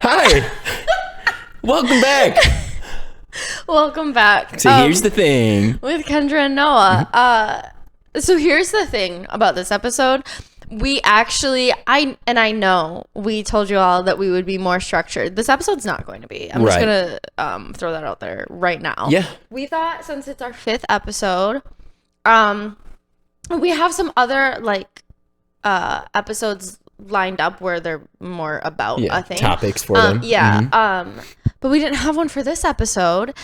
Hi. Welcome back. Welcome back. So here's the thing. With Kendra and Noah. So here's the thing about this episode. We actually, I know we told you all that we would be more structured. This episode's not going to be. I'm just going to throw that out there right now. Yeah. We thought since it's our 5th episode, we have some other episodes lined up where they're more about a thing. Topics for them. Yeah. But we didn't have one for this episode.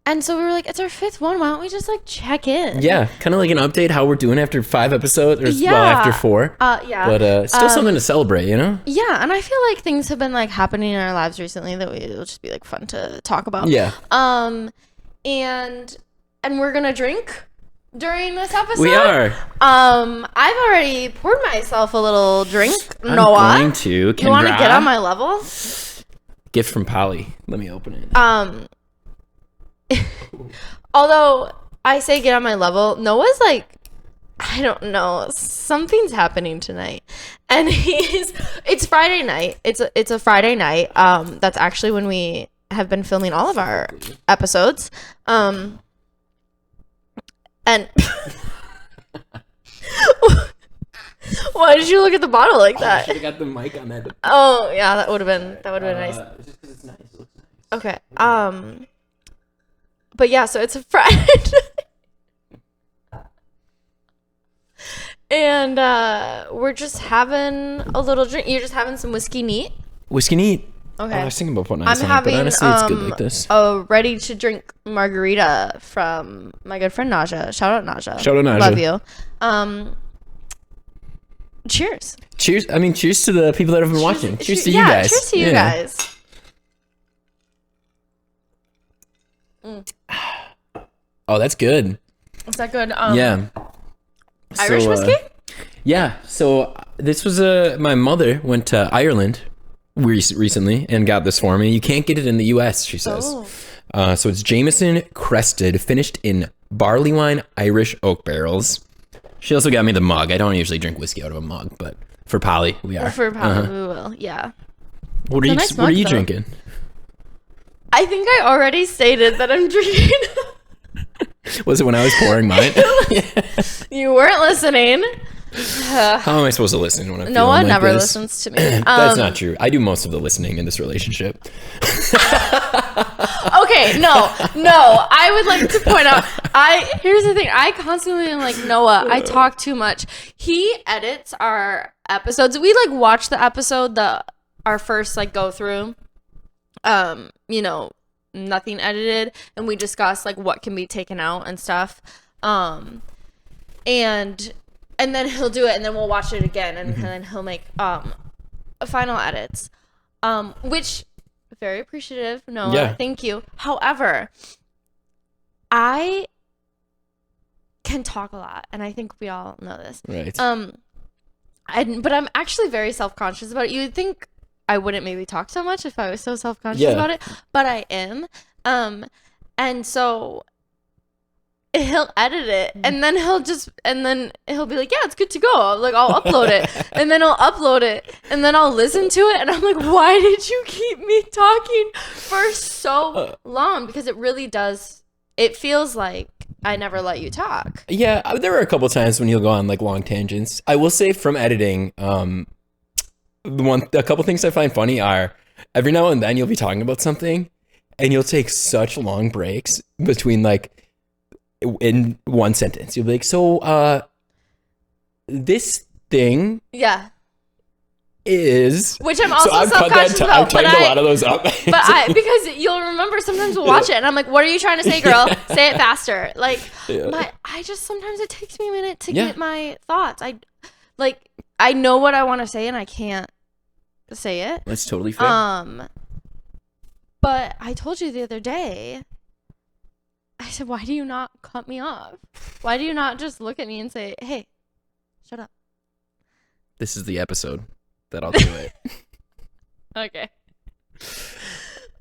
And so we were like, it's our 5th one. Why don't we just check in? Yeah. Kind of like an update how we're doing after 5 episodes or after 4. Yeah. But still something to celebrate, you know? Yeah. And I feel like things have been happening in our lives recently that it'll just be fun to talk about. Yeah. And we're going to drink during this episode. We are. I've already poured myself a little drink. Noah. I'm going to. Kendra. You want to get on my level? Gift from Polly. Let me open it. Although I say get on my level, Noah's I don't know, something's happening tonight, and it's Friday night. It's a Friday night. That's actually when we have been filming all of our episodes. And why did you look at the bottle like that? I should have got the mic on that. Oh yeah, that would have been nice. Just because it's nice. It looks nice. Okay. But yeah, so it's a Friday night. And we're just having a little drink. You're just having some whiskey neat? Whiskey neat. Okay. I was thinking about putting I'm ice on it, having but honestly, it's good like this. a ready-to-drink margarita from my good friend Naja. Shout out Naja. Shout out Naja. Love you. Cheers. Cheers. I mean, cheers to the people that have been watching. Cheers to you guys. Cheers to you guys. Oh, that's good. Is that good? Yeah. Irish whiskey? Yeah. So this was my mother went to Ireland recently and got this for me. You can't get it in the U.S., she says. So it's Jameson Crested, finished in barley wine Irish oak barrels. She also got me the mug. I don't usually drink whiskey out of a mug, but for Polly, we are. For Polly, we will. Yeah. What are you drinking? I think I already stated that I'm drinking. Was it when I was pouring mine? You weren't listening. How am I supposed to listen when I'm Noah feeling like never this? listens to me. That's not true. I do most of the listening in this relationship. Okay, no. I would like to point out. Here's the thing. I constantly am like, Noah, I talk too much. He edits our episodes. We watch the episode, our first go through. Nothing edited, and we discuss what can be taken out and stuff. And then he'll do it, and then we'll watch it again, and then he'll make final edits. Which very appreciative, Noah. Thank you. However, I can talk a lot, and I think we all know this. Right. But I'm actually very self-conscious about it. You would think I wouldn't maybe talk so much if I was so self-conscious about it, but I am. And so he'll edit it, and then he'll be like, yeah, it's good to go. I'll upload it, and then I'll upload it, and then I'll listen to it, and I'm like, why did you keep me talking for so long? Because it really does. It feels like I never let you talk. Yeah, there were a couple times when you'll go on long tangents. I will say from editing, a couple things I find funny are every now and then you'll be talking about something and you'll take such long breaks between in one sentence. You'll be like, so this thing is, which I'm also self-conscious about. I've typed a lot of those up. Because you'll remember sometimes we'll watch it and I'm like, what are you trying to say, girl? Say it faster. Sometimes it takes me a minute to get my thoughts. I know what I want to say and I can't say it. That's totally fair. But I told you the other day, I said, why do you not cut me off? Why do you not just look at me and say, hey, shut up? This is the episode that I'll do it. Okay.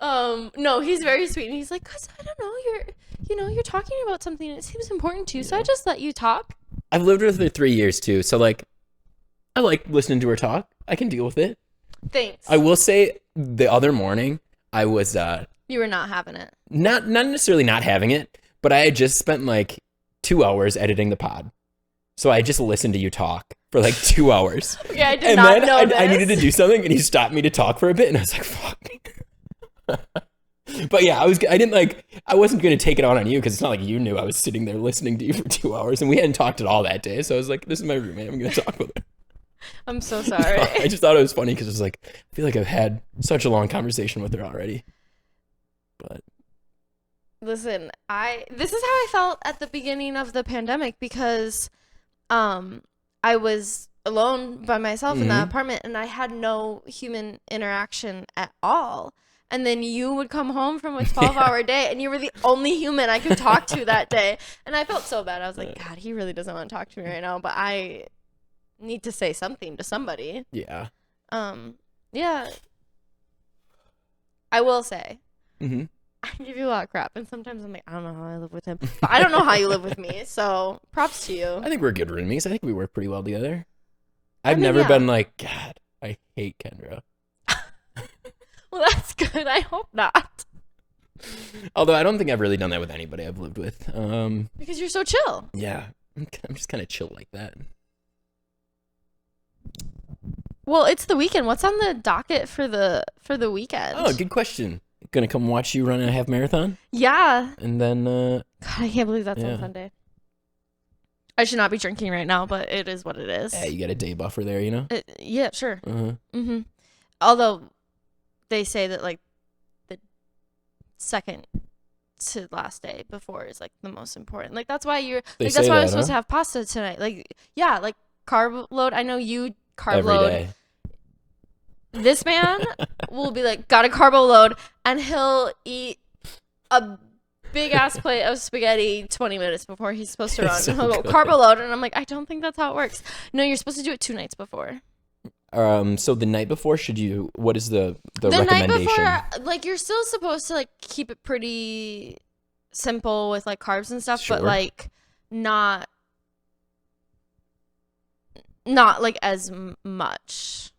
No, he's very sweet. And he's like, cause I don't know, you're talking about something and it seems important to you. So I just let you talk. I've lived with her 3 years too. So I like listening to her talk. I can deal with it. Thanks. I will say the other morning I was You were not having it. not necessarily not having it, but I had just spent like 2 hours editing the pod. So I just listened to you talk for like 2 hours. Yeah, I did not know this. I needed to do something, and he stopped me to talk for a bit, and I was like, fuck. But yeah, I wasn't going to take it out on you because it's not like you knew I was sitting there listening to you for 2 hours, and we hadn't talked at all that day. So I was like, this is my roommate. I'm going to talk with her. I'm so sorry. I just thought it was funny because it was like, I feel like I've had such a long conversation with her already. But listen, this is how I felt at the beginning of the pandemic because I was alone by myself in that apartment and I had no human interaction at all. And then you would come home from a 12-hour day and you were the only human I could talk to that day. And I felt so bad. I was like, God, he really doesn't want to talk to me right now, but I need to say something to somebody. yeah. Yeah. I will say. Mm-hmm. I give you a lot of crap, and sometimes I'm like, I don't know how I live with him. But I don't know how you live with me, so props to you. I think we're good roommates. I think we work pretty well together. I've never been like, God, I hate Kendra. Well, that's good. I hope not. Although I don't think I've really done that with anybody I've lived with. Because you're so chill. Yeah, I'm just kind of chill like that. Well, it's the weekend. What's on the docket for the weekend? Oh, good question. Gonna come watch you run a half marathon? Yeah. And then God, I can't believe that's on Sunday. I should not be drinking right now, but it is what it is. Yeah, you got a day buffer there, you know? Yeah, sure. Uh-huh. Although they say that like the second to last day before is like the most important. Like that's why that's why I'm supposed to have pasta tonight. Like yeah, like carb load. I know you carb every load. day. This man will be like, got a carbo load, and he'll eat a big ass plate of spaghetti 20 minutes before he's supposed to run. So and he'll go carbo load, and I'm like, I don't think that's how it works. No, you're supposed to do it 2 nights before. So the night before, what is the recommendation? Night before, like you're still supposed to like keep it pretty simple with like carbs and stuff, Sure. but like not like as much.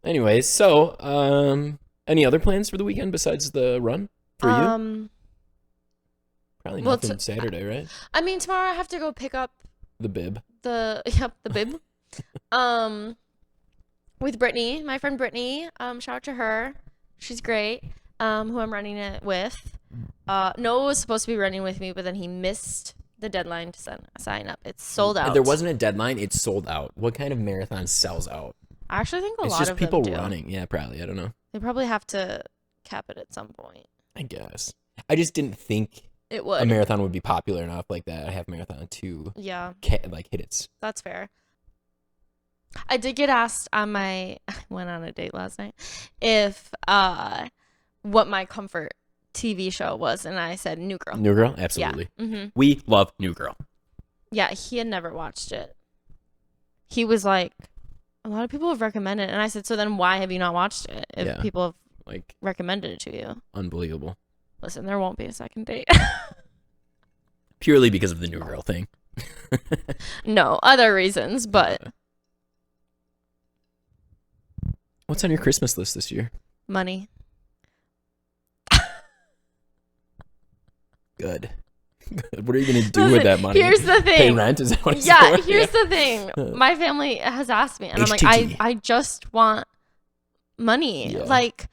Anyways, so any other plans for the weekend besides the run for you? Probably nothing Saturday, right? I mean, tomorrow I have to go pick up the bib. The bib. With Brittany, my friend Brittany. Shout out to her. She's great. Who I'm running it with. Noah was supposed to be running with me, but then he missed the deadline to sign up. It's sold out. There wasn't a deadline. It's sold out. What kind of marathon sells out? I actually think it's lot just of people them do. running. Yeah, probably. I don't know. They probably have to cap it at some point. I guess. I just didn't think it would. A marathon would be popular enough like that. A half marathon to hit its. That's fair. I did get asked I went on a date last night if what my comfort TV show was, and I said New Girl. New Girl, absolutely. Yeah. Mm-hmm. We love New Girl. Yeah, he had never watched it. He was like, a lot of people have recommended it. And I said, so then why have you not watched it if people have recommended it to you? Unbelievable. Listen, there won't be a second date. Purely because of the New Girl thing. No, other reasons, but. What's on your Christmas list this year? Money. Good. What are you going to do with that money? Here's the thing. Pay rent? Is that what it's for? Here's the thing. My family has asked me, and I'm like, I just want money. Yeah. Like,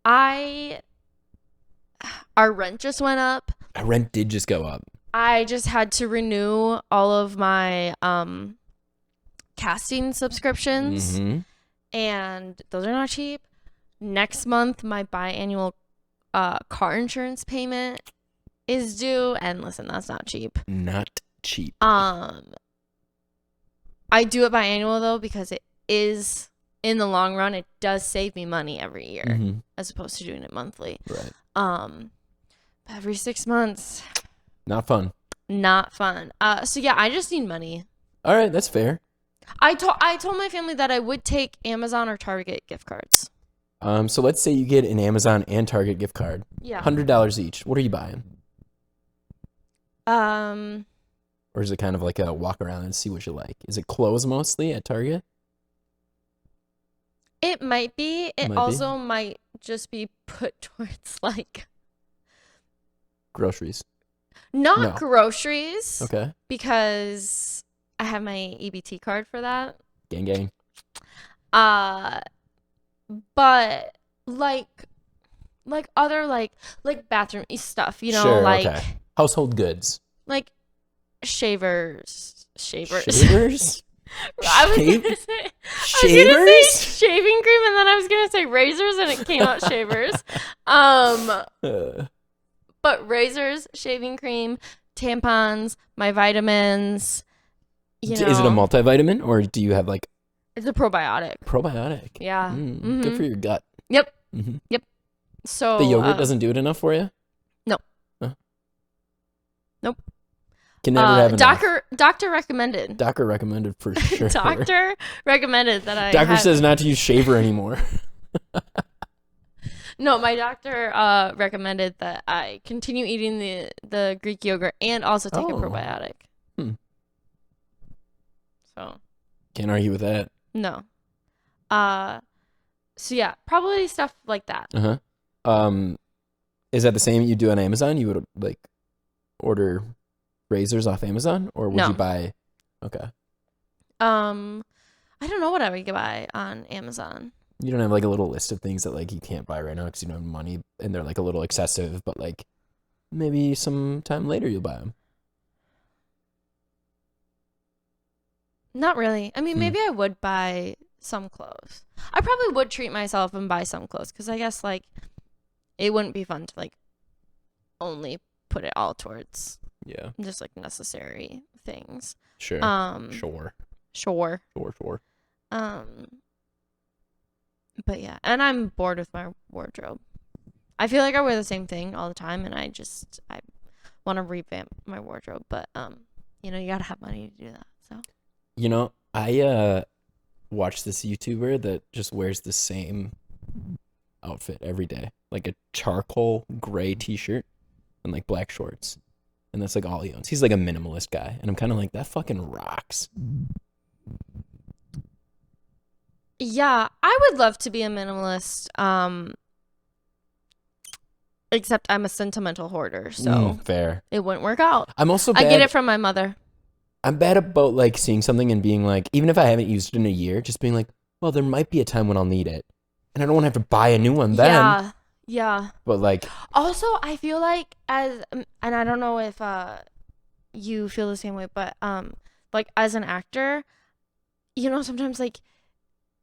our rent just went up. Our rent did just go up. I just had to renew all of my casting subscriptions, and those are not cheap. Next month, my biannual car insurance payment is due, and listen, that's not cheap. Not cheap. I do it biannual though because it is, in the long run, it does save me money every year as opposed to doing it monthly. Right. Every 6 months. Not fun. Not fun. So yeah, I just need money. All right, that's fair. I told my family that I would take Amazon or Target gift cards. So let's say you get an Amazon and Target gift card. Yeah. $100 each. What are you buying? Or is it kind of like a walk around and see what you like? Is it clothes mostly at Target? It might be. It Might also might just be put towards like groceries. not groceries. Okay. Because I have my EBT card for that. Gang gang. But like other like bathroom stuff, you know, sure, like okay. Household goods. like shavers. Shavers? I was gonna say shaving cream, and then I was gonna say razors, and it came out shavers. But razors, shaving cream, tampons, my vitamins. You know, is it a multivitamin, or do you have like? It's a probiotic. Probiotic. Yeah. Good for your gut. Yep. Mm-hmm. Yep. So the yogurt doesn't do it enough for you? No. Nope. Can never have enough. Doctor recommended. Doctor recommended for sure. Doctor recommended that I. Doctor says not to use shaver anymore. No, my doctor recommended that I continue eating the Greek yogurt and also take a probiotic. So. Can't argue with that. No. So yeah, probably stuff like that. Is that the same you do on Amazon? You would like order razors off Amazon, or would you buy? Okay. I don't know what I would buy on Amazon. You don't have like a little list of things that like you can't buy right now because you don't have money and they're like a little excessive, but like maybe sometime later you'll buy them. Not really. I mean, maybe I would buy some clothes. I probably would treat myself and buy some clothes because I guess like it wouldn't be fun to like only put it all towards just like necessary things. Sure. Sure. But yeah, and I'm bored with my wardrobe. I feel like I wear the same thing all the time, and I want to revamp my wardrobe, but you know, you gotta have money to do that. So. You know, I watch this YouTuber that just wears the same outfit every day, like a charcoal gray T-shirt and like black shorts, and that's like all he owns. He's like a minimalist guy, and I'm kind of like, that fucking rocks. Yeah, I would love to be a minimalist. Except I'm a sentimental hoarder, so fair. It wouldn't work out. I'm also bad. I get it from my mother. I'm bad about like seeing something and being like, even if I haven't used it in a year, just being like, well, there might be a time when I'll need it, and I don't want to have to buy a new one then. Yeah. But like, also, I feel like and I don't know if you feel the same way, but like as an actor, you know, sometimes like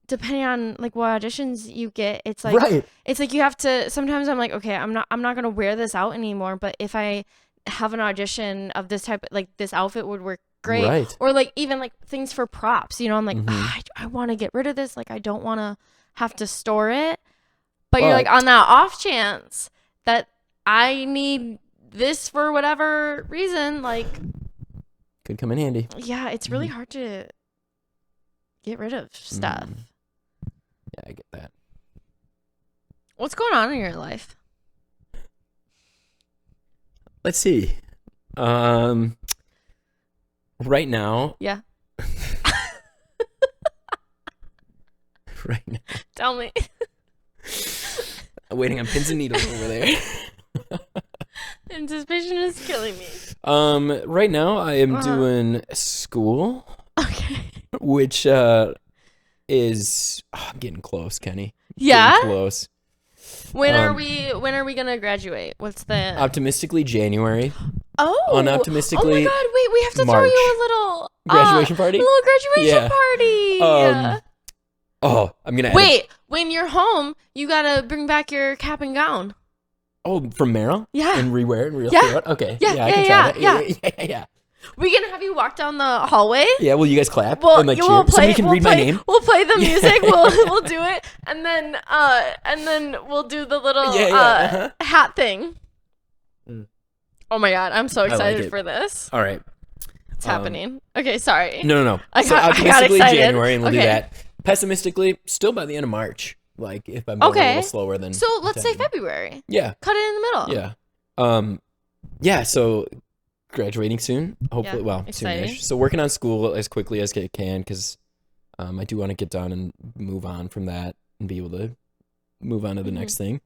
depending on like what auditions you get, it's like it's like you have to. Sometimes I'm like, okay, I'm not gonna wear this out anymore, but if I have an audition of this type, like this outfit would work great. Or like even like things for props, you know, I'm like, I want to get rid of this, like I don't want to have to store it, but you're like, on that off chance that I need this for whatever reason, like could come in handy. Yeah, it's really hard to get rid of stuff. Yeah, I get that. What's going on in your life? Let's see. Right now. Yeah. Right now. Tell me. I'm waiting on pins and needles over there. Anticipation is killing me. Right now I am doing school. Okay. Which is I'm getting close, Kenny. Yeah. Getting close. When are we gonna graduate? What's the optimistically January? Oh, unoptimistically. Oh my God! Wait, we have to March. throw you a little graduation party. A little graduation party. I'm gonna wait. When you're home, you gotta bring back your cap and gown. Oh, from Merrill? Yeah. And rewear it and through it? Okay. Yeah, I can try that. Yeah. We're gonna have you walk down the hallway. Yeah, will you guys clap and like cheer? Somebody can read my name. We'll play the music. We'll do it, and then we'll do the little hat thing. Oh my God, I'm so excited for this. All right. It's happening. Okay, sorry. No. I got excited. January, and we'll do that. Pessimistically, still by the end of March. Like if I'm going a little slower than. So let's say February. Yeah. Cut it in the middle. Yeah. Yeah. So graduating soon. Hopefully, exciting. soonish. So working on school as quickly as I can because I do want to get done and move on from that. and be able to move on to the next thing.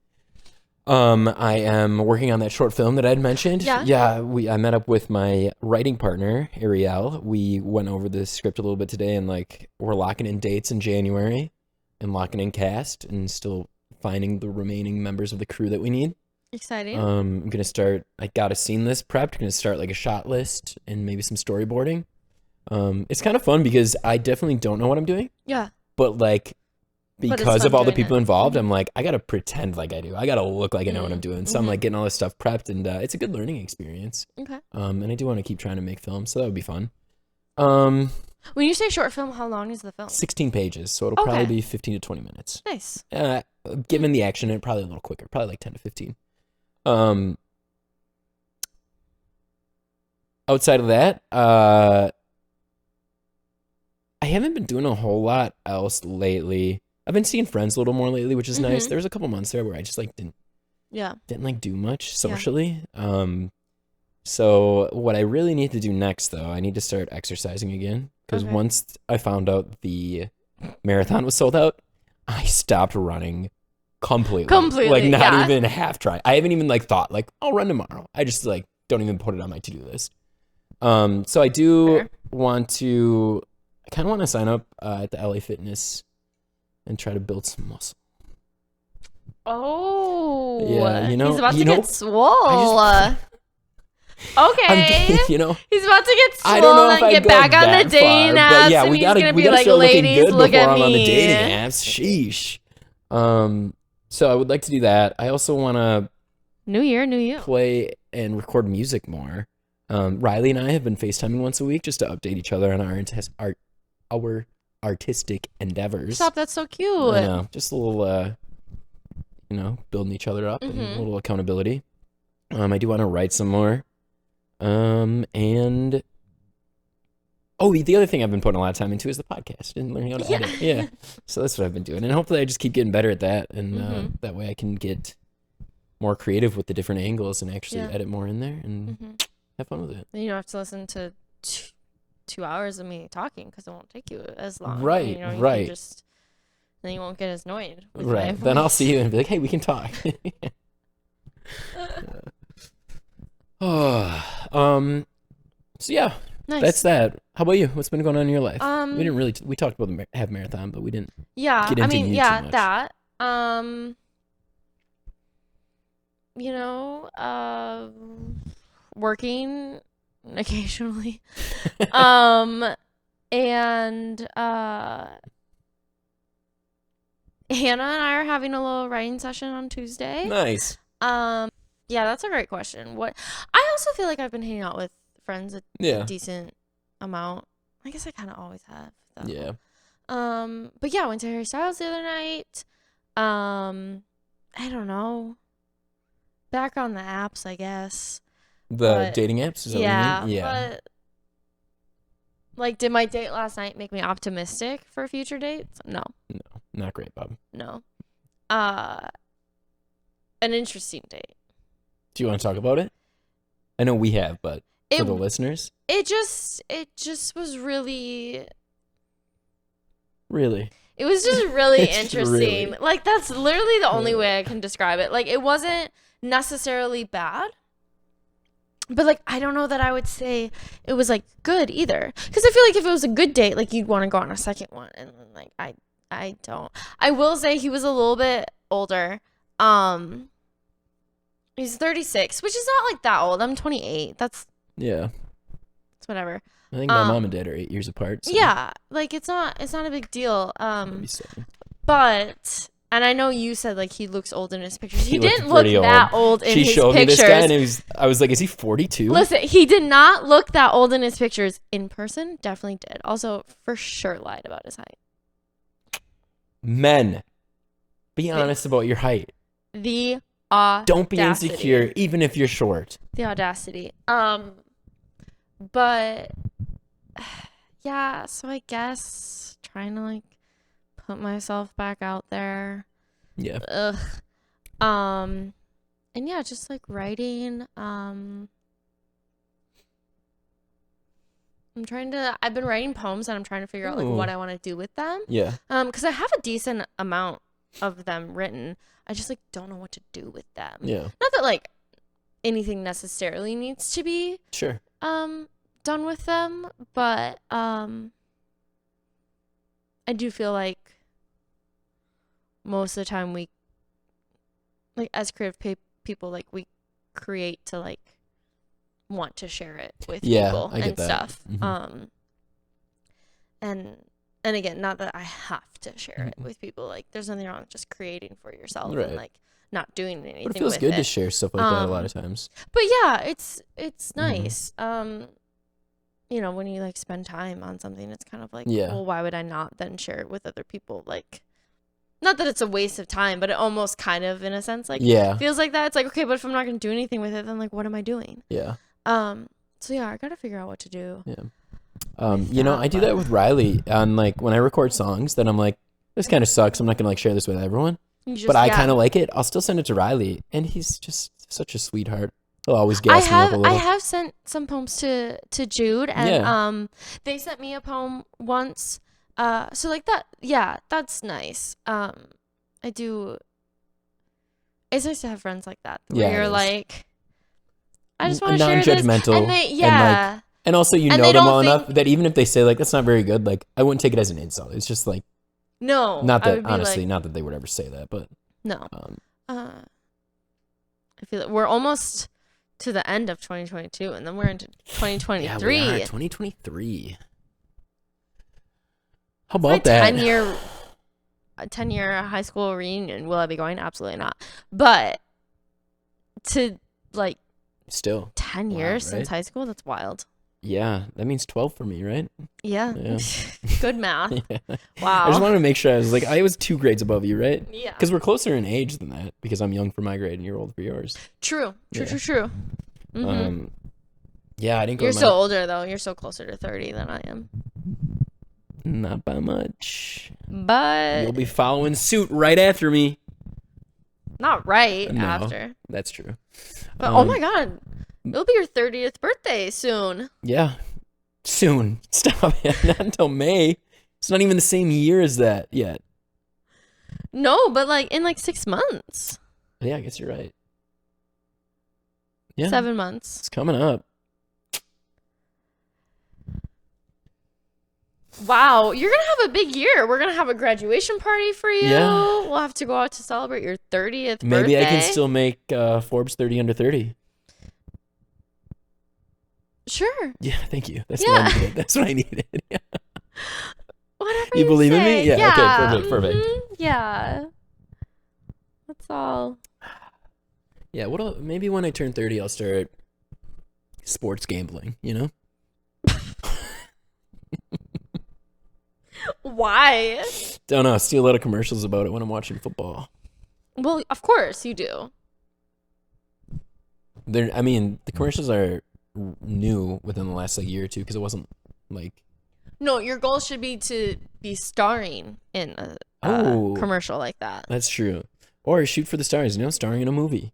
I am working on that short film that I had mentioned. Yeah. I met up with my writing partner, Ariel. We went over the script a little bit today, and like we're locking in dates in January and locking in cast and still finding the remaining members of the crew that we need. Exciting. I'm gonna start. I got a scene list prepped. Gonna start like a shot list and maybe some storyboarding. It's kind of fun because I definitely don't know what I'm doing. Yeah. But like, because of all the people involved, I'm like, I gotta pretend like I do. I gotta look like I know what I'm doing. So I'm like getting all this stuff prepped, and it's a good learning experience. Okay. And I do want to keep trying to make films, so that would be fun. When you say short film, how long is the film? 16 pages, so it'll probably be 15 to 20 minutes. Nice. Given the action, it probably a little quicker, probably like 10 to 15. Outside of that, I haven't been doing a whole lot else lately. I've been seeing friends a little more lately, which is nice. There was a couple months there where I just like didn't like do much socially. So what I really need to do next, though, I need to start exercising again, because once I found out the marathon was sold out, I stopped running completely. Like not even half try. I haven't even like thought like I'll run tomorrow. I just like don't even put it on my to-do list. So I do want to. I kind of want to sign up at the LA Fitness and try to build some muscle. Oh, yeah, he's about to get swole. Okay, he's about to get swole and get back on the dating apps. But yeah, we gotta be like, ladies, look at me. On the dating apps. Sheesh. So I would like to do that. I also want to New year, new you. Play and record music more. Riley and I have been FaceTiming once a week just to update each other on our artistic endeavors. Stop, that's so cute. I know, just a little, building each other up and a little accountability. I do want to write some more. And the other thing I've been putting a lot of time into is the podcast and learning how to edit. Yeah. So that's what I've been doing. And hopefully I just keep getting better at that. And that way I can get more creative with the different angles and actually edit more in there and have fun with it. Then you don't have to listen to 2 hours of me talking because it won't take you as long. Right, right. Then you won't get as annoyed with my voice. Then I'll see you and be like, hey, we can talk. So yeah, nice. That's that. How about you? What's been going on in your life? We didn't really. We talked about the half marathon, but we didn't. Yeah, get into you too much. That. Working occasionally, and Hannah and I are having a little writing session on Tuesday. Nice. Yeah, that's a great question. What I also feel like I've been hanging out with friends a decent amount. I guess I kind of always have, though. Yeah. But yeah, I went to Harry Styles the other night. I don't know. Back on the apps, I guess. Dating apps? Is that what you mean? Yeah. But like, did my date last night make me optimistic for future dates? No. No, not great, Bob. No. An interesting date. Do you want to talk about it? I know we have, but for the listeners? It just was really... Really? It was just really interesting. Really... Like, that's literally the only way I can describe it. Like, it wasn't necessarily bad. But, like, I don't know that I would say it was, like, good either. Because I feel like if it was a good date, like, you'd want to go on a second one. And, like, I don't. I will say he was a little bit older. He's 36, which is not, like, that old. I'm 28. That's... Yeah. It's whatever. I think my mom and dad are 8 years apart. So. Yeah. Like, it's not a big deal. But... And I know you said, like, he looks old in his pictures. He didn't look that old in his pictures. She showed me this guy, and I was like, is he 42? Listen, he did not look that old in his pictures. In person, definitely did. Also, for sure lied about his height. Men, be honest about your height. The audacity. Don't be insecure, even if you're short. The audacity. But, yeah, so I guess trying to, like, put myself back out there. Yeah. Ugh. And yeah, just like writing. I've been writing poems and I'm trying to figure out like what I want to do with them. Yeah. Because I have a decent amount of them written. I just like don't know what to do with them. Yeah. Not that like anything necessarily needs to be Sure. done with them, but I do feel like most of the time we like as creative people like we create to like want to share it with people and stuff. Mm-hmm. And again, not that I have to share it with people. Like, there's nothing wrong with just creating for yourself and like not doing anything. But it feels good to share stuff like that a lot of times. But yeah, it's nice. You know, when you like spend time on something, it's kind of like, well, why would I not then share it with other people? Like, not that it's a waste of time, but it almost kind of, in a sense, like feels like that. It's like, okay, but if I'm not gonna do anything with it, then like, what am I doing? Yeah. So yeah, I gotta figure out what to do. Yeah. You know, I do that with Riley on like when I record songs that I'm like, this kind of sucks. I'm not gonna like share this with everyone, but I kind of like it. I'll still send it to Riley, and he's just such a sweetheart. He'll always gas me up a little. I have sent some poems to Jude, and they sent me a poem once. So like that, yeah, that's nice. I do. It's nice to have friends like that where you're like, I just want to share this, non-judgmental, and also you know them well enough that even if they say like that's not very good, like I wouldn't take it as an insult. It's just like not that honestly, not that they would ever say that, but no. I feel like we're almost to the end of 2022, and then we're into 2023. Yeah, we are 2023. How about that? 10-year high school reunion. Will I be going? Absolutely not. But to like still 10 years since high school, that's wild. Yeah, that means 12 for me, right? Yeah. Good math. Yeah. Wow. I just wanted to make sure. I was 2 grades above you, right? Yeah. Because we're closer in age than that, because I'm young for my grade and you're old for yours. True. Mm-hmm. Yeah, I didn't go. You're so older though. You're so closer to 30 than I am. Not by much. But you'll be following suit right after me. Not after. That's true. But oh my God. It'll be your 30th birthday soon. Yeah. Soon. Stop it. Not until May. It's not even the same year as that yet. No, but like in like 6 months. Yeah, I guess you're right. Yeah. 7 months. It's coming up. Wow, you're going to have a big year. We're going to have a graduation party for you. Yeah. We'll have to go out to celebrate your 30th birthday. Maybe I can still make Forbes 30 under 30. Sure. Yeah, thank you. That's what I needed. That's what I needed. Yeah. Whatever you believe say. in me? Yeah. Okay, perfect. Mm-hmm. Yeah. That's all. Yeah, maybe when I turn 30, I'll start sports gambling, you know? Why? Don't know. I see a lot of commercials about it when I'm watching football. Well, of course you do. The commercials are new within the last year or two because it wasn't like. No, your goal should be to be starring in a commercial like that. That's true. Or shoot for the stars, starring in a movie.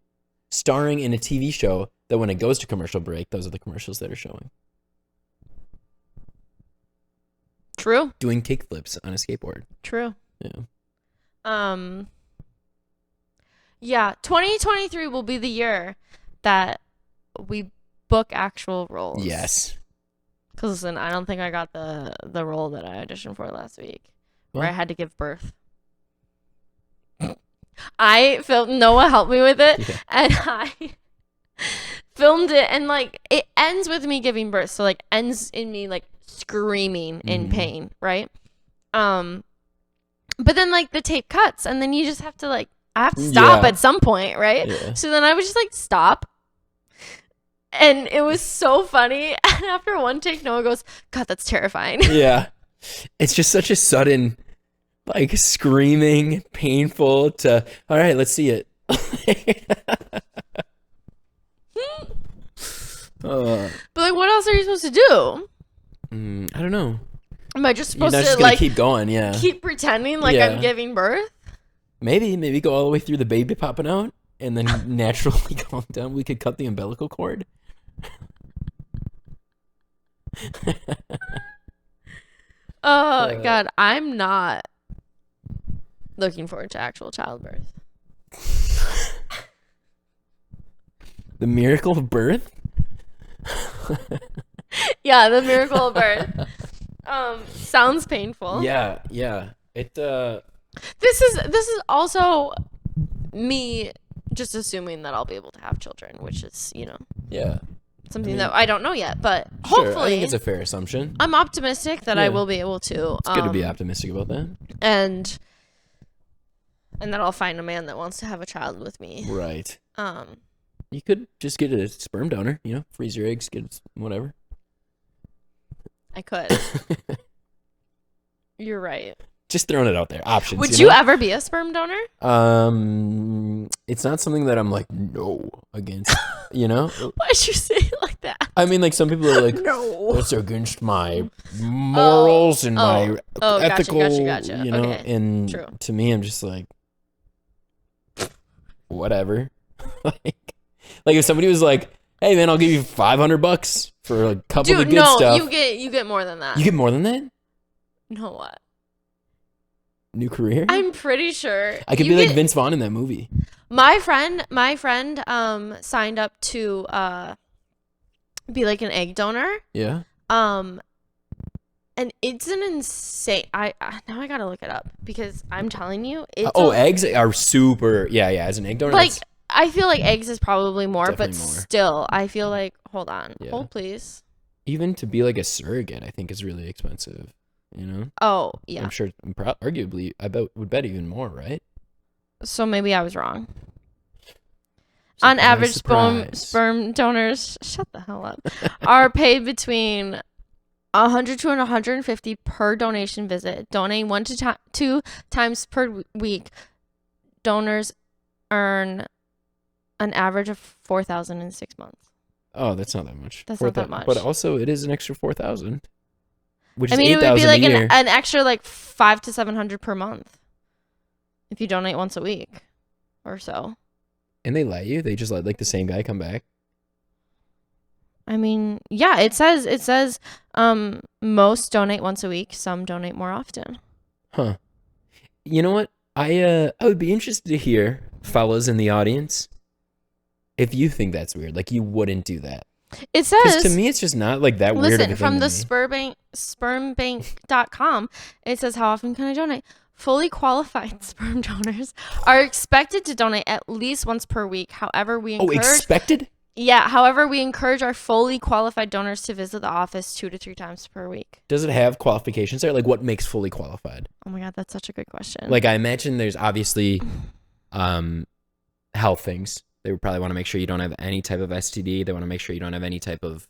Starring in a TV show that when it goes to commercial break, those are the commercials that are showing. True. Doing kickflips on a skateboard. True. Yeah. Yeah, 2023 will be the year that we book actual roles. Yes. Because listen, I don't think I got the role that I auditioned for last week, where I had to give birth. I filmed. Noah helped me with it, and I filmed it, and like it ends with me giving birth, so like ends in me like screaming in pain, right? But then like the tape cuts, and then you just have to like I have to stop at some point, right? Yeah. So then I would just like stop. And it was so funny. And after one take, Noah goes, God, that's terrifying. Yeah. It's just such a sudden, like, screaming, painful to, all right, let's see it. But, like, what else are you supposed to do? I don't know. Am I just supposed You're not just to, gonna like, keep going, keep pretending like I'm giving birth? Maybe go all the way through the baby popping out and then naturally going down. We could cut the umbilical cord. Oh God, I'm not Looking forward to actual childbirth. The miracle of birth? Yeah, the miracle of birth. Sounds painful. Yeah. It This is also me just assuming that I'll be able to have children, which is, yeah. something that I don't know yet, but Sure, hopefully I think it's a fair assumption. I'm optimistic that I will be able to. It's good to be optimistic about that. And that I'll find a man that wants to have a child with me. Right. You could just get a sperm donor, freeze your eggs, get whatever. I could. You're right. Just throwing it out there. Options. Would you ever be a sperm donor? It's not something that I'm like no against. Why'd you say it like that? I mean, like some people are like, no, that's against my morals and my ethical. Gotcha. Okay. And True. To me, I'm just like, whatever. like if somebody was like, hey man, I'll give you $500 for a couple of good stuff. You get more than that. You get more than that? No, what? New career? I'm pretty sure. I could be like Vince Vaughn in that movie. My friend signed up to be like an egg donor. Yeah. And it's an insane. Now I gotta look it up because I'm telling you, eggs are super. Yeah. As an egg donor, like I feel like eggs is probably more, but more. still, I feel like hold on, hold please. Even to be like a surrogate, I think is really expensive. Oh yeah. I'm sure. Arguably, I would bet even more, right? So maybe I was wrong. On average, sperm donors, shut the hell up, are paid between 100 to 150 per donation visit. Donating 1 to 2 times per week, donors earn an average of $4,000 in 6 months. Oh, that's not that much. That's not that much. But also, it is an extra $4,000, which is it would be $8,000 like a year. an extra like $500 to $700 per month if you donate once a week or so. And they let you? They just let like the same guy come back? I mean, yeah, it says most donate once a week, some donate more often. Huh. You know what? I would be interested to hear, fellas in the audience, if you think that's weird. Like you wouldn't do that. It says, because to me it's just not like that weird of a thing. Listen, from the spermbank.com, it says, how often can I donate? Fully qualified sperm donors are expected to donate at least once per week. However, we encourage... Oh, expected? Yeah. However, we encourage our fully qualified donors to visit the office 2 to 3 times per week. Does it have qualifications there? Like what makes fully qualified? Oh my God, that's such a good question. Like I imagine there's obviously health things. They would probably want to make sure you don't have any type of STD. They want to make sure you don't have any type of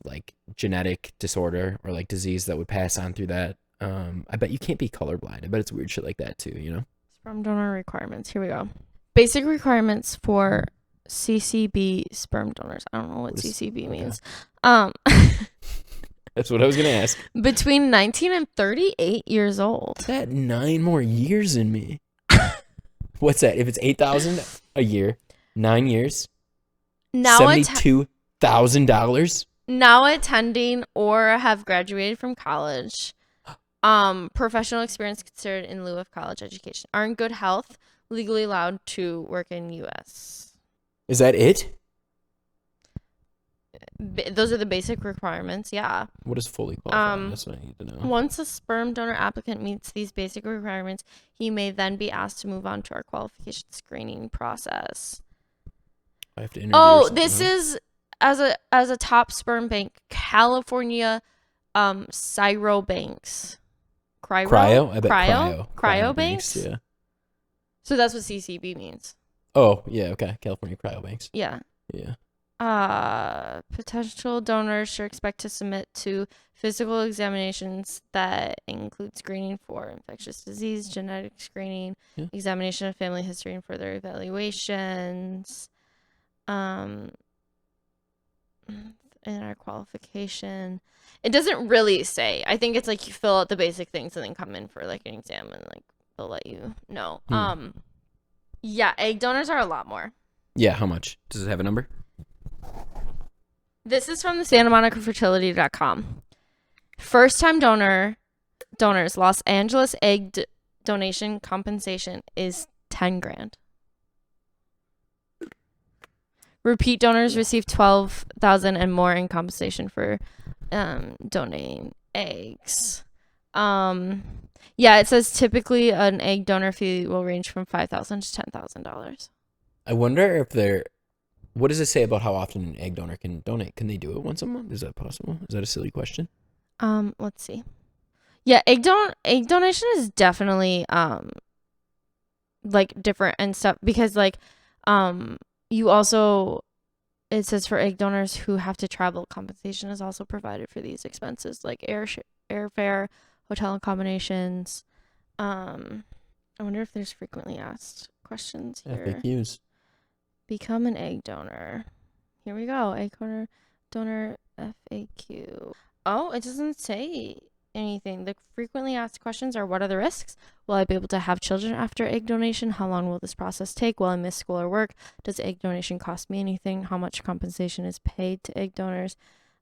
like genetic disorder or like disease that would pass on through that. I bet you can't be colorblind. I bet it's weird shit like that too, Sperm donor requirements. Here we go. Basic requirements for CCB sperm donors. I don't know what CCB means. That's what I was going to ask. Between 19 and 38 years old. That 9 more years in me. What's that? If it's $8,000 a year, 9 years, now $72,000. Now attending or have graduated from college. Professional experience considered in lieu of college education. Are in good health, legally allowed to work in U.S. Is that it? Those are the basic requirements, yeah. What is fully qualified? That's what I need to know. Once a sperm donor applicant meets these basic requirements, he may then be asked to move on to our qualification screening process. I have to interview this is as a top sperm bank, California Cryobanks. Cryo? I bet Cryo banks? Yeah. So that's what CCB means. Oh, yeah, okay. California Cryobanks. Yeah. Yeah. Potential donors should expect to submit to physical examinations that include screening for infectious disease, genetic screening, examination of family history, and further evaluations. In our qualification, it doesn't really say. I think it's like you fill out the basic things and then come in for like an exam and like they'll let you know. Yeah, egg donors are a lot more. Yeah, how much? Does it have a number? This is from the Santa Monica Fertility.com. First time donor donors, Los Angeles egg donation compensation is $10,000. Repeat donors receive $12,000 and more in compensation for donating eggs. Yeah, it says typically an egg donor fee will range from $5,000 to $10,000. I wonder if they're. What does it say about how often an egg donor can donate? Can they do it once a month? Is that possible? Is that a silly question? Let's see. Yeah, egg donation is definitely like different and stuff because like you also, it says for egg donors who have to travel, compensation is also provided for these expenses like airfare, hotel accommodations. I wonder if there's frequently asked questions here. FAQs. Become an egg donor. Here we go. Egg donor FAQ. Oh, it doesn't say anything. The frequently asked questions are: what are the risks? Will I be able to have children after egg donation? How long will this process take? Will I miss school or work? Does egg donation cost me anything? How much compensation is paid to egg donors?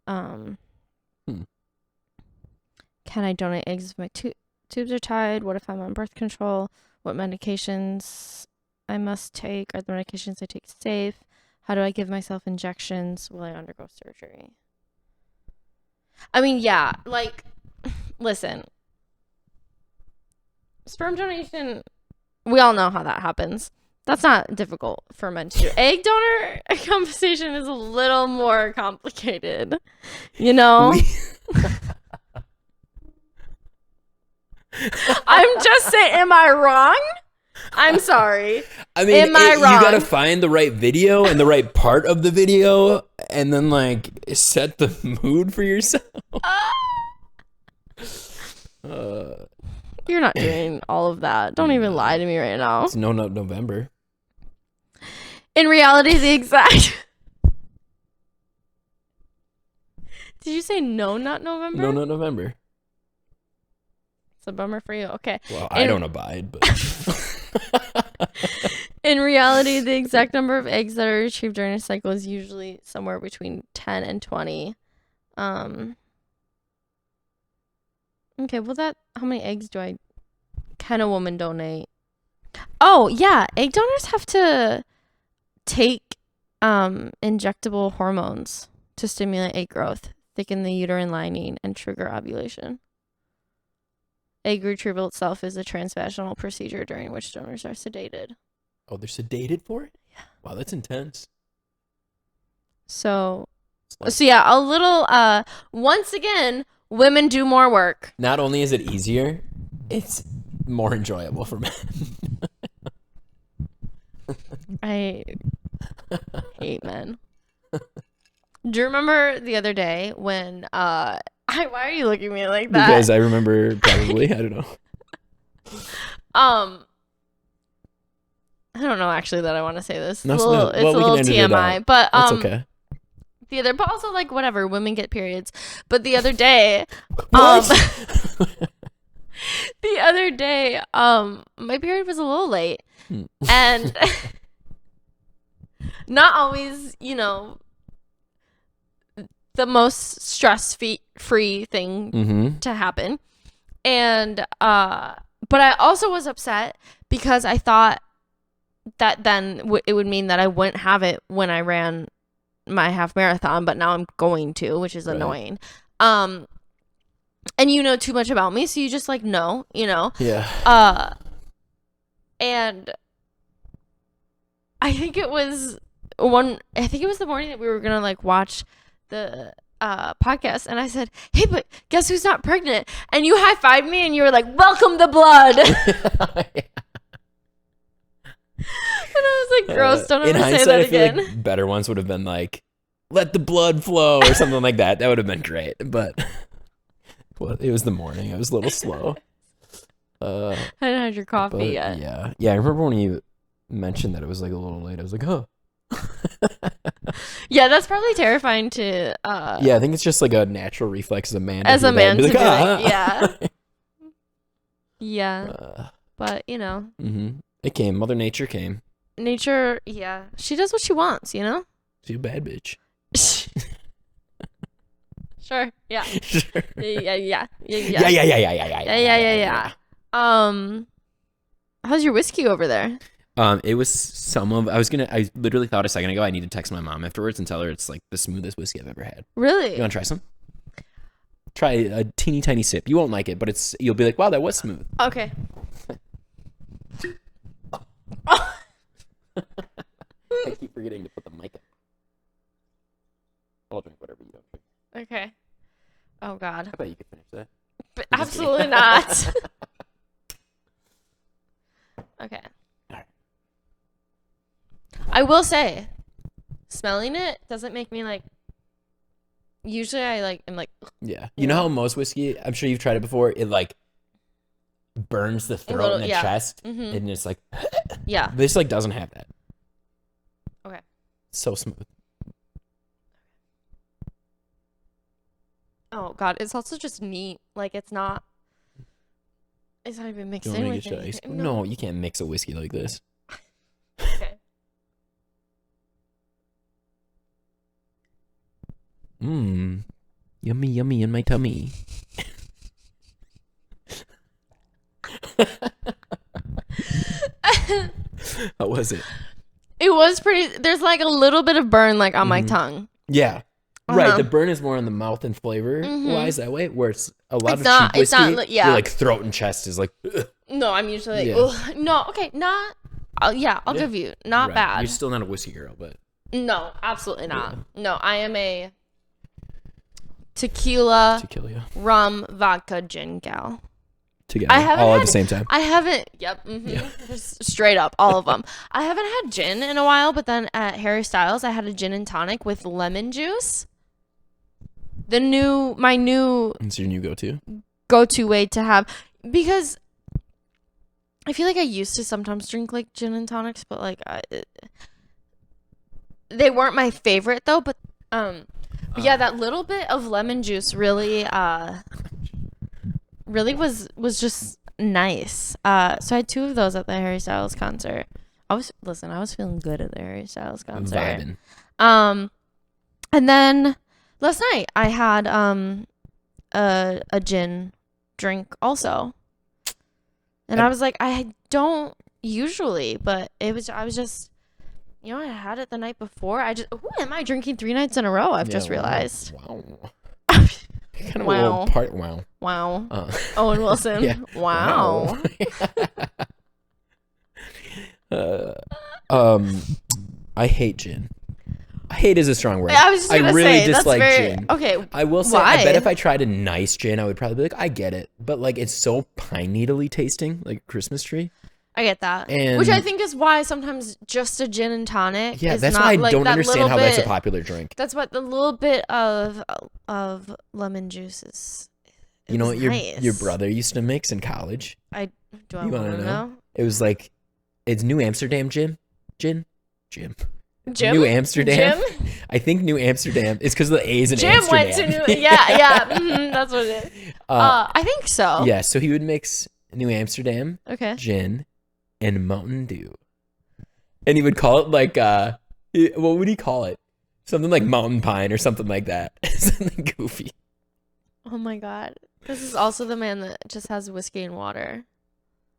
Can I donate eggs if my tubes are tied? What if I'm on birth control? What medications I must take? Are the medications I take safe? How do I give myself injections? Will I undergo surgery? I mean, yeah, like, listen, sperm donation, we all know how that happens. That's not difficult for men to do. Egg donor compensation is a little more complicated, you know? I'm just saying, am I wrong? I'm sorry. I mean, am I wrong? You gotta find the right video and the right part of the video and then like set the mood for yourself. You're not doing all of that. Don't even lie to me right now. It's No Nut November. In reality, the exact... Did you say No Nut November? No Nut November. It's a bummer for you. Okay. Well, I don't abide, but... In reality, the exact number of eggs that are retrieved during a cycle is usually somewhere between 10 and 20. Okay, well how many eggs can a woman donate? Oh, yeah, egg donors have to take injectable hormones to stimulate egg growth, thicken the uterine lining, and trigger ovulation. Egg retrieval itself is a transvaginal procedure during which donors are sedated. Oh, they're sedated for it? Yeah. Wow, that's intense. So yeah, a little, once again, women do more work. Not only is it easier, it's more enjoyable for men. I hate men. Do you remember the other day when, why are you looking at me like that? Because I remember probably, I don't know. I don't know actually that I want to say this. No, it's a little TMI, but that's okay. But also like whatever, women get periods. But the other day, the other day, my period was a little late, and not always, the most stress-free thing to happen, and but I also was upset because I thought that then it would mean that I wouldn't have it when I ran my half marathon, but now I'm going to, which is annoying. And you know too much about me, so you just like know, Yeah. And I think it was the morning that we were gonna like watch the podcast, and I said, hey, but guess who's not pregnant? And you high-fived me and you were like, welcome the blood. Yeah. And I was like, gross, don't ever say that I feel again. like better ones would have been like, let the blood flow or something like that. That would have been great. But well, it was the morning. I was a little slow. I hadn't had your coffee yet. Yeah. Yeah, I remember when you mentioned that it was like a little late. I was like, oh. Yeah, that's probably terrifying to... yeah, I think it's just like a natural reflex as a man. As a man to like, do it. Yeah. Yeah. But, Mm-hmm. It came. Mother Nature came. Nature, yeah. She does what she wants, She's a bad bitch. Shut Sure. Yeah. Sure. Yeah. Yeah. How's your whiskey over there? It was I literally thought a second ago I need to text my mom afterwards and tell her it's like the smoothest whiskey I've ever had. Really? You want to try some? Try a teeny tiny sip. You won't like it, but you'll be like, wow, that was smooth. Okay. I keep forgetting to put the mic up. I'll drink whatever you don't drink. Okay. Oh God. I bet you could finish that. But absolutely not. Okay. All right. I will say, smelling it doesn't make me like. Usually, I'm like. Yeah. You know how most whiskey, I'm sure you've tried it before, it like burns the throat and the chest, and it's like. Yeah. This like doesn't have that. Okay. So smooth. Oh God, it's also just neat. Like it's not even mixed in with anything. No, you can't mix a whiskey like this. Okay. Yummy in my tummy. How was it? It was pretty. There's like a little bit of burn like on my tongue. Yeah. Right, the burn is more on the mouth and flavor wise that way, where it's a lot of cheap whiskey. Your like throat and chest is like. Ugh. No, I'm usually like, no, okay, not. I'll give you not bad. You're still not a whiskey girl, but no, absolutely not. Yeah. No, I am a tequila, rum, vodka, gin gal. Together, all at the same time. I haven't. Yep. Yeah. Just straight up, all of them. I haven't had gin in a while, but then at Harry Styles, I had a gin and tonic with lemon juice. My new. It's your new go-to way to have, because I feel like I used to sometimes drink like gin and tonics, but like they weren't my favorite though. But yeah, that little bit of lemon juice really was just nice. So I had 2 of those at the Harry Styles concert. I was feeling good at the Harry Styles concert. Vibing. And then last night I had a gin drink also. And I was like, I don't usually, but I was just, I had it the night before. Who am I drinking 3 nights in a row? I've just realized. Wow. Kind of wow. Wow. Owen Wilson. Yeah. Wow. I hate gin. Hate is a strong word. I was just gonna really say, dislike gin. Okay. I will say, why? I bet if I tried a nice gin, I would probably be like, I get it. But like, it's so pine needly tasting, like a Christmas tree. I get that. And which I think is why sometimes just a gin and tonic. Yeah, is that's not, why I like, don't understand how that's a popular drink. That's what the little bit of lemon juice is. You know what your brother used to mix in college? I want to know? It was like, it's New Amsterdam gin. Jim? New Amsterdam. Jim? I think New Amsterdam is because of the A's in Jim Amsterdam. went to New. Yeah. That's what it is. I think so. Yeah, so he would mix New Amsterdam, gin, and Mountain Dew, and he would call it like what would he call it? Something like Mountain Pine or something like that. Something goofy. Oh my God! This is also the man that just has whiskey and water.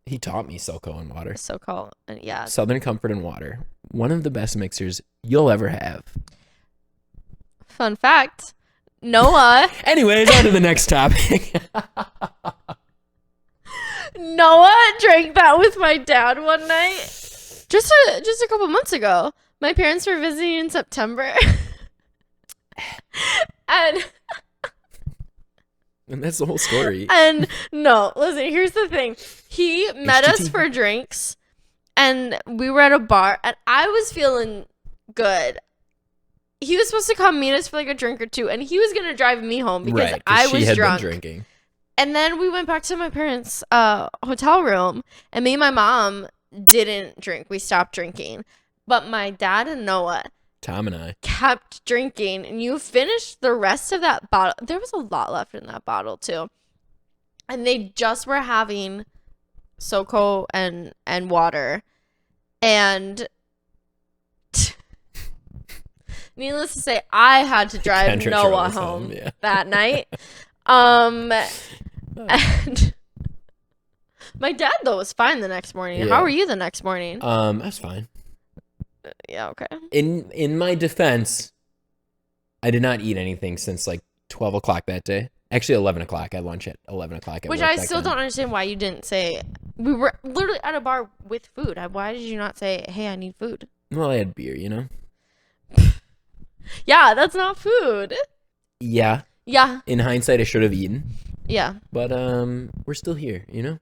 He taught me SoCo and water. SoCo, yeah. Southern Comfort and Water. One of the best mixers you'll ever have. Fun fact, Noah. Anyways, on to the next topic. Noah drank that with my dad one night. Just a couple months ago. My parents were visiting in September. And that's the whole story. And no, listen, here's the thing. He met us for drinks, and we were at a bar, and I was feeling good. He was supposed to come meet us for like a drink or 2, and he was going to drive me home because I was drunk. Been drinking. And then we went back to my parents' hotel room, and me and my mom didn't drink. We stopped drinking. But my dad and Noah, Tom and I, kept drinking, and you finished the rest of that bottle. There was a lot left in that bottle too, and they just were having SoCo and water, and Needless to say, I had to drive Kendra Noah drove home yeah. that night. And my dad, though, was fine the next morning. Yeah. How were you the next morning? I was fine. Yeah, okay. In my defense, I did not eat anything since like 12 o'clock that day. Actually, 11 o'clock. I had lunch at 11 o'clock. Which I still don't understand why you didn't say. We were literally at a bar with food. Why did you not say, hey, I need food? Well, I had beer, you know? Yeah, that's not food. Yeah. Yeah. In hindsight, I should have eaten. Yeah. But we're still here, you know?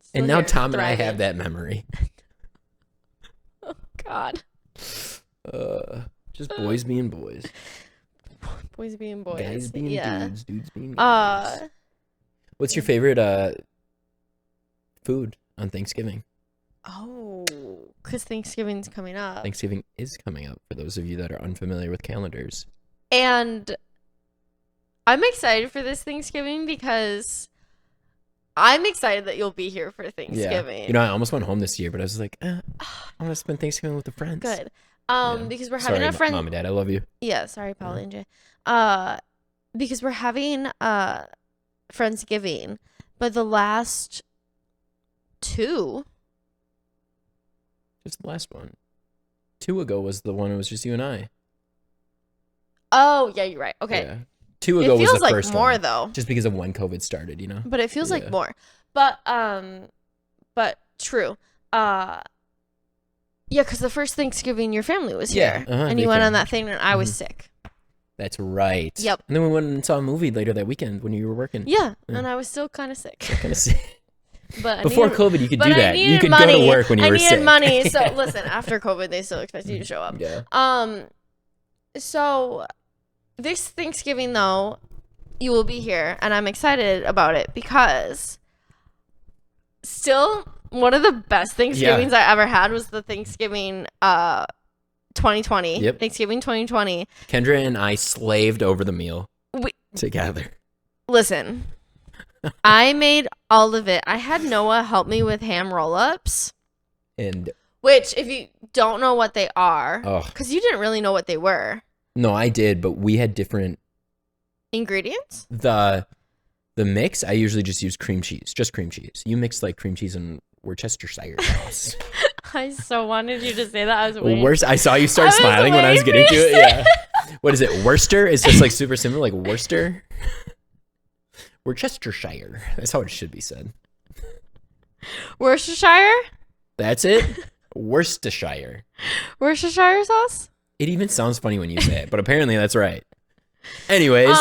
Still and now here, Tom thriving. and I have that memory. Oh, God. Just boys being boys. Boys being boys. Guys being dudes. Dudes being guys. What's your favorite food on Thanksgiving? Oh, because Thanksgiving's coming up. Thanksgiving is coming up for those of you that are unfamiliar with calendars. And I'm excited for this Thanksgiving because I'm excited that you'll be here for Thanksgiving. Yeah. You know, I almost went home this year, but I was like, I want to spend Thanksgiving with the friends. Good. Because we're having sorry, a friend. Mom and Dad, I love you. Yeah, sorry, Polly and Jay. Because we're having Friendsgiving, but the last two. Just the last one. 2 ago was the one. It was just you and I. Oh yeah, you're right. Okay. Yeah. 2 ago was the like first more one, though. just because of when COVID started, you know. But it feels like more. But true. Yeah, because the first Thanksgiving your family was here, and you went on that thing, and I was sick. That's right. Yep. And then we went and saw a movie later that weekend when you were working. Yeah, and I was still kind of sick. But before COVID, you could do that. You could go to work when you were sick. I needed money, so listen. After COVID, they still expect you to show up. Yeah. So this Thanksgiving, though, you will be here, and I'm excited about it because still one of the best Thanksgivings I ever had was the Thanksgiving 2020. Yep. Thanksgiving 2020. Kendra and I slaved over the meal together. Listen, I made all of it. I had Noah help me with ham roll-ups. Which, if you don't know what they are, because you didn't really know what they were. No, I did, but we had different ingredients. The mix, I usually just use cream cheese, just cream cheese. You mix like cream cheese and Worcestershire sauce. I so wanted you to say that. I was waiting. I saw you start smiling when I was getting to it. Yeah. What is it? Worcester? It's just like super simple, like Worcester. Worcestershire. That's how it should be said. Worcestershire? That's it. Worcestershire. Worcestershire sauce? It even sounds funny when you say it, but apparently that's right. Anyways.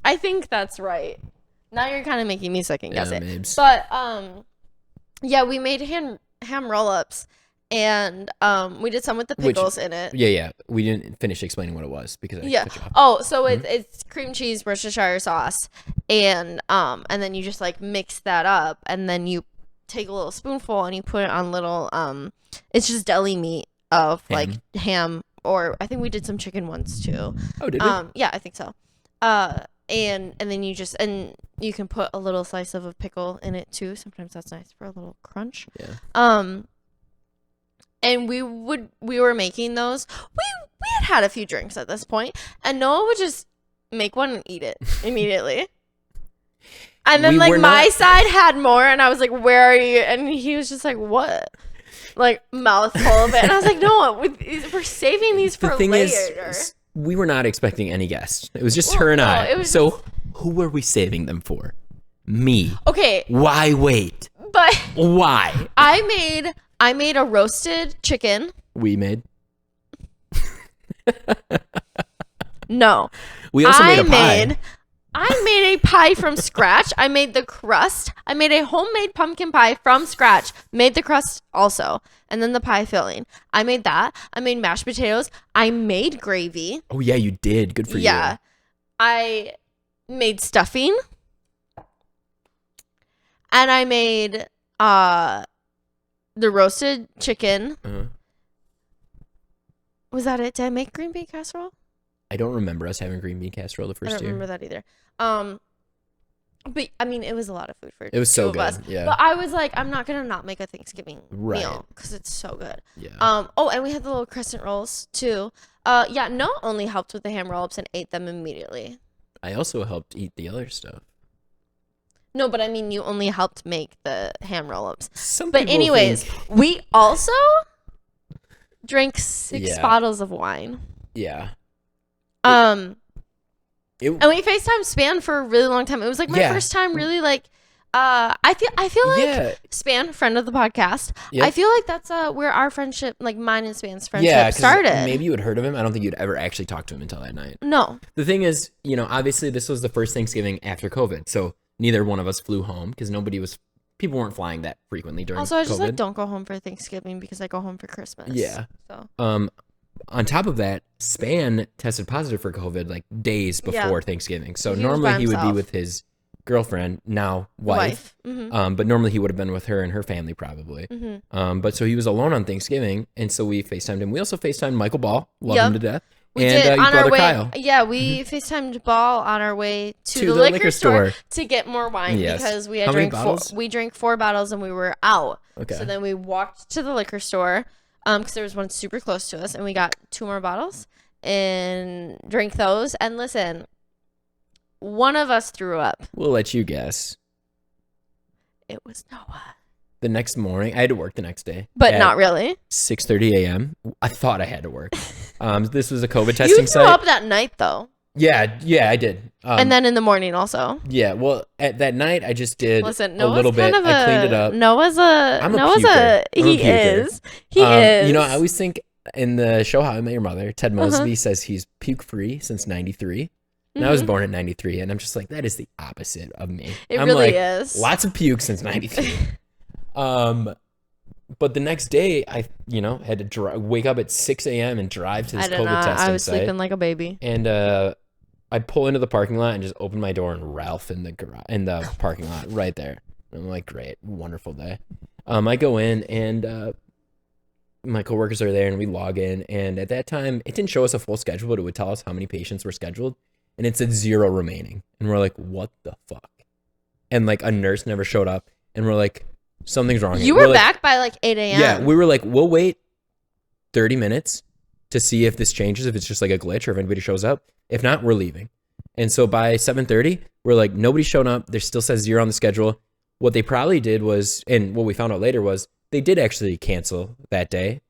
I think that's right. Now you're kind of making me second guess it. Mabes. But yeah, we made ham roll-ups, and we did some with the pickles in it. Yeah. We didn't finish explaining what it was because I cut you off. Oh, so it's cream cheese, Worcestershire sauce, and then you just like mix that up, and then you take a little spoonful and you put it on little it's just deli meat of like ham, or I think we did some chicken ones too. Oh, did we? Yeah, I think so. And then you can put a little slice of a pickle in it too. Sometimes that's nice for a little crunch. Yeah. And we were making those. We had a few drinks at this point, and Noah would just make one and eat it immediately. And then my side had more, and I was like, "Where are you?" And he was just like, "What?" Like mouthful of it. And I was like, "No, we're saving these for later." We were not expecting any guests. It was just her and I. So who were we saving them for? Me. Okay. Why wait? But why? I made a roasted chicken. We made. No. We also made a pie. I made a pie from scratch. I made the crust. I made a homemade pumpkin pie from scratch. Made the crust also. And then the pie filling. I made that. I made mashed potatoes. I made gravy. Oh, yeah, you did. Good for you. Yeah. I made stuffing. And I made the roasted chicken. Was that it? Did I make green bean casserole? I don't remember us having green bean casserole the first year. I don't remember that either. But I mean, it was a lot of food for It was two so of good. us. Yeah. But I was like, I'm not gonna not make a Thanksgiving meal because it's so good. Yeah. Oh, and we had the little crescent rolls too. Yeah. Noah only helped with the ham roll-ups and ate them immediately. I also helped eat the other stuff. No, but I mean, you only helped make the ham roll-ups. Some But people anyways, think- we also drank 6 Yeah. bottles of wine. Yeah. And we FaceTime Span for a really long time. It was like my first time really like I feel like Span, friend of the podcast. Yep. I feel like that's where our friendship, like mine and Span's friendship started. Maybe you had heard of him. I don't think you'd ever actually talked to him until that night. No. The thing is, obviously this was the first Thanksgiving after COVID. So neither one of us flew home because people weren't flying that frequently during Also, I just COVID. don't go home for Thanksgiving because I go home for Christmas. Yeah. So. On top of that, Span tested positive for COVID like days before Thanksgiving. So normally he would be with his girlfriend, now wife. Mm-hmm. But normally he would have been with her and her family probably. Mm-hmm. But so he was alone on Thanksgiving, and so we FaceTimed him. We also FaceTimed Michael Ball, love him to death. We and did on our way. Kyle. Yeah, we FaceTimed Ball on our way to the liquor store to get more wine because we had we drank 4 bottles and we were out. Okay. So then we walked to the liquor store because there was one super close to us, and we got 2 more bottles and drank those. And listen, one of us threw up. We'll let you guess. It was Noah. The next morning, I had to work the next day. But not really. 6:30 a.m. I thought I had to work. This was a COVID testing site. You threw up that night, though. Yeah, I did. And then in the morning also. Yeah, well, at that night I just did a Noah's little bit. I cleaned it up. Noah's a puker. He is. He is. I always think in the show How I Met Your Mother, Ted Mosby says he's puke free since '93. And I was born in '93, and I'm just like, that is the opposite of me. I'm really is. Lots of puke since '93. But the next day, I had to wake up at 6 a.m. and drive to this COVID testing site. I was sleeping like a baby. And I'd pull into the parking lot and just open my door, and Ralph in the parking lot right there. And I'm like, great, wonderful day. I go in, and my coworkers are there, and we log in. And at that time, it didn't show us a full schedule, but it would tell us how many patients were scheduled. And it said 0 remaining. And we're like, what the fuck? And like a nurse never showed up. And we're like, something's wrong. You were back by like 8 a.m. Yeah, we were like, we'll wait 30 minutes to see if this changes, if it's just like a glitch or if anybody shows up. If not, we're leaving. And so by 7:30, we're like, nobody's shown up. There still says 0 on the schedule. What they probably did was, and what we found out later was, they did actually cancel that day.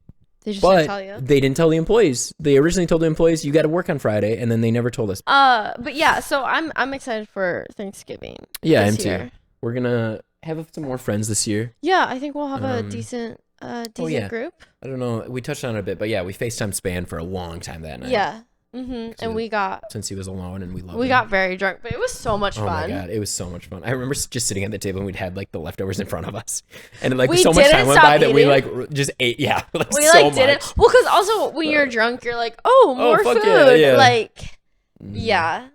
They just didn't tell you. They didn't tell the employees. They originally told the employees, you got to work on Friday, and then they never told us. But yeah, so I'm excited for Thanksgiving. Yeah, I'm too. We're gonna have some more friends this year. Yeah, I think we'll have a decent group. I don't know. We touched on it a bit, but yeah, we FaceTime Span for a long time that night. Yeah. Mm-hmm. And we got, since he was alone, and we got very drunk, but it was so much fun. Oh my god, it was so much fun. I remember just sitting at the table and we'd had like the leftovers in front of us, and like so much time went by that we like just ate. Yeah, like we so didn't. Much. Well, because also when you're drunk, you're like, more food. Yeah. Like, that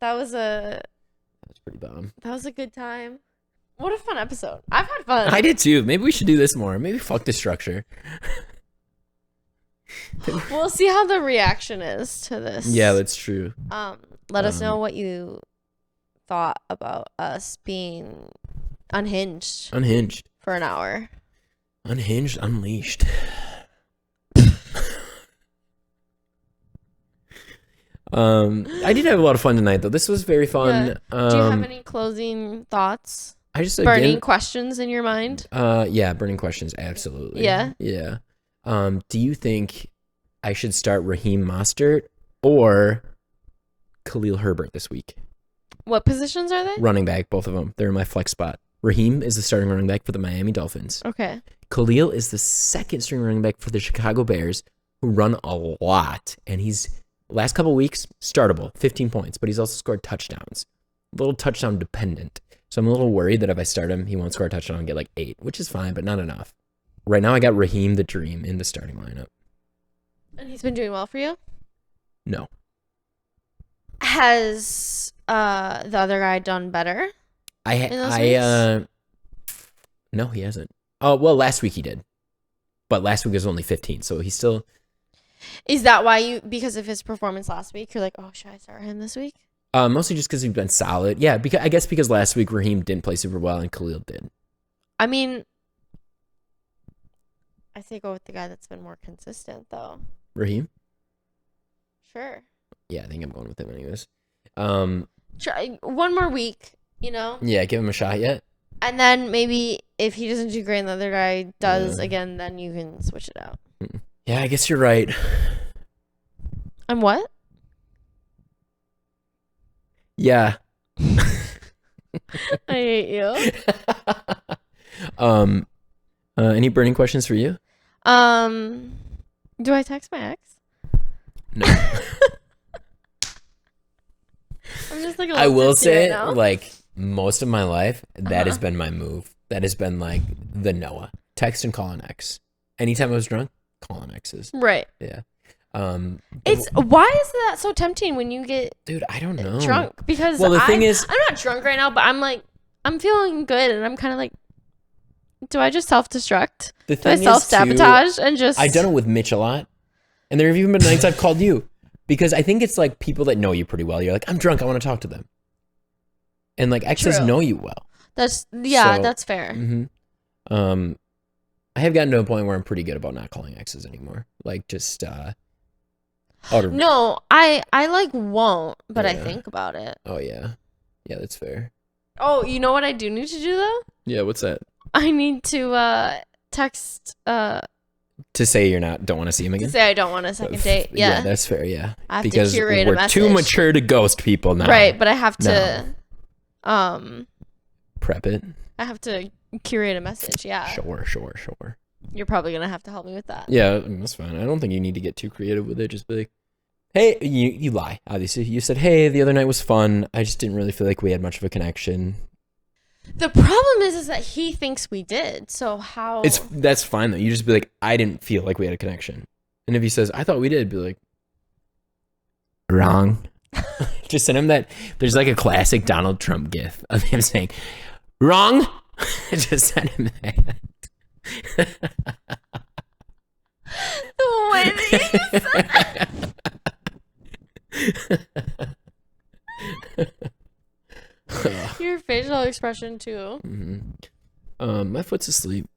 was pretty bomb. That was a good time. What a fun episode. I've had fun. I did too. Maybe we should do this more. Maybe fuck the structure. We'll see how the reaction is to this. Yeah, that's true. Let us know what you thought about us being unhinged for an hour. Unhinged, unleashed. I did have a lot of fun tonight, though. This was very fun. Yeah. Do you have any closing thoughts? I just burning questions in your mind? Yeah, burning questions, absolutely. Yeah. Yeah. Do you think I should start Raheem Mostert or Khalil Herbert this week? What positions are they? Running back, both of them. They're in my flex spot. Raheem is the starting running back for the Miami Dolphins. Okay. Khalil is the second string running back for the Chicago Bears, who run a lot, and he's last couple weeks startable, 15 points, but he's also scored touchdowns. A little touchdown dependent. So I'm a little worried that if I start him, he won't score a touchdown and get like 8, which is fine, but not enough. Right now I got Raheem the Dream in the starting lineup. And he's been doing well for you? No. Has the other guy done better? No, he hasn't. Oh, well, last week he did. But last week was only 15, so he's still... Is that why because of his performance last week, you're like, oh, should I start him this week? Mostly just because we've been solid. Yeah, because last week Raheem didn't play super well and Khalil did. I mean, I say go with the guy that's been more consistent, though. Raheem? Sure. Yeah, I think I'm going with him anyways. Try one more week, Yeah, give him a shot yet. And then maybe if he doesn't do great and the other guy does again, then you can switch it out. Yeah, I guess you're right. I'm what? Yeah. I hate you. Any burning questions for you? Do I text my ex? No. I'm just like I will say, right like, most of my life, that has been my move. That has been like the Noah. Text and call an ex. Anytime I was drunk, call an exes. Right. Yeah. It's why is that so tempting when you get I don't know. drunk? Because the thing is, I'm not drunk right now, but I'm feeling good, and I'm kind of like, do I just self-destruct? Do I self-sabotage and just? I've done it with Mitch a lot, and there have even been nights I've called you because I think it's like people that know you pretty well. You're like, I'm drunk, I want to talk to them, and like exes know you well. That's fair. Mm-hmm. I have gotten to a point where I'm pretty good about not calling exes anymore. Like just No, I like won't, but I think about it. Oh yeah, that's fair. Oh, you know what I do need to do though? Yeah, what's that? I need to text to say don't want to see him again. To say I don't want a second date. Yeah, that's fair. Yeah, I have because to curate we're too mature to ghost people now. Right, but I have to prep it. I have to curate a message. Yeah. Sure. You're probably gonna have to help me with that. Yeah, that's fine. I don't think you need to get too creative with it. Just be like, hey, you lie. Obviously, you said, hey, the other night was fun. I just didn't really feel like we had much of a connection. The problem is that he thinks we did. So how? That's fine though. You just be like, I didn't feel like we had a connection. And if he says, I thought we did, be like, wrong. Just send him that. There's like a classic Donald Trump gif of him saying, wrong. Just send him that. The way that you said your facial expression too. Mm-hmm. My foot's asleep.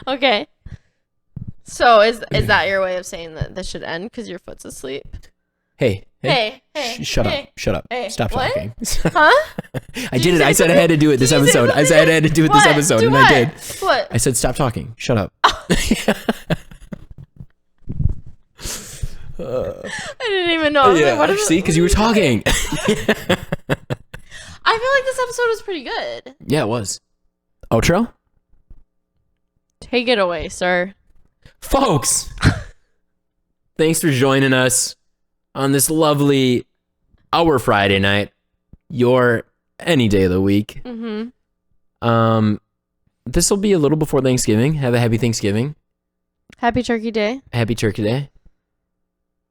Okay. So is that your way of saying that this should end because your foot's asleep? Hey. Shut up. Hey, Stop what? talking. Huh? I did it. I said I had to do it this episode. I said I had to do it this episode, and I did. What? I said stop talking. Shut up. I didn't even know. Yeah. See, because you were talking. I feel like this episode was pretty good. Yeah, it was. Outro? Take it away, sir. Folks, thanks for joining us on this lovely Friday night. Your any day of the week. Mm-hmm. This will be a little before Thanksgiving. Have a happy Thanksgiving. Happy Turkey Day. Happy Turkey Day.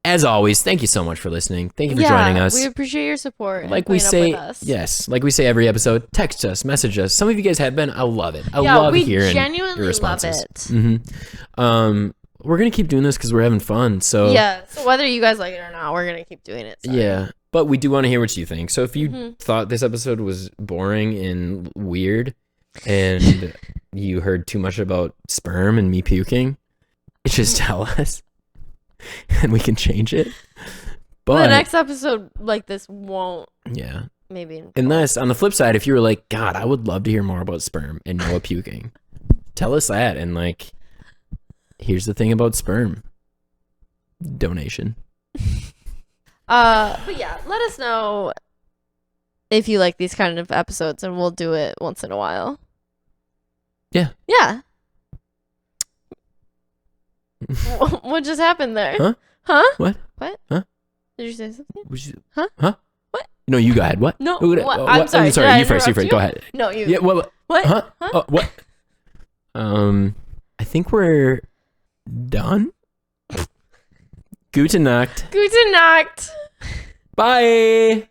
As always, thank you so much for listening. Thank you for joining us. We appreciate your support. Like we say, yes, like we say every episode, text us, message us. Some of you guys have been. I love it. I love hearing your responses. Love it. Mm-hmm. We're gonna keep doing this because we're having fun. So so whether you guys like it or not, we're gonna keep doing it. Sorry. Yeah, but we do want to hear what you think. So if you thought this episode was boring and weird, and you heard too much about sperm and me puking, just tell us. And we can change it. But the next episode like this won't. Yeah. Maybe. Unless, on the flip side, if you were like, God, I would love to hear more about sperm and Noah puking, tell us that. And like, here's the thing about sperm. Donation. But yeah, let us know if you like these kind of episodes, and we'll do it once in a while. Yeah. Yeah. What just happened there? Huh? What? Huh? Did you say something? Huh? What? No, you go ahead. What? No. What? I'm sorry. You first. Go ahead. No, you. Yeah. What? Huh? Oh, what? I think we're done. Gute Nacht. Gute Nacht. Bye.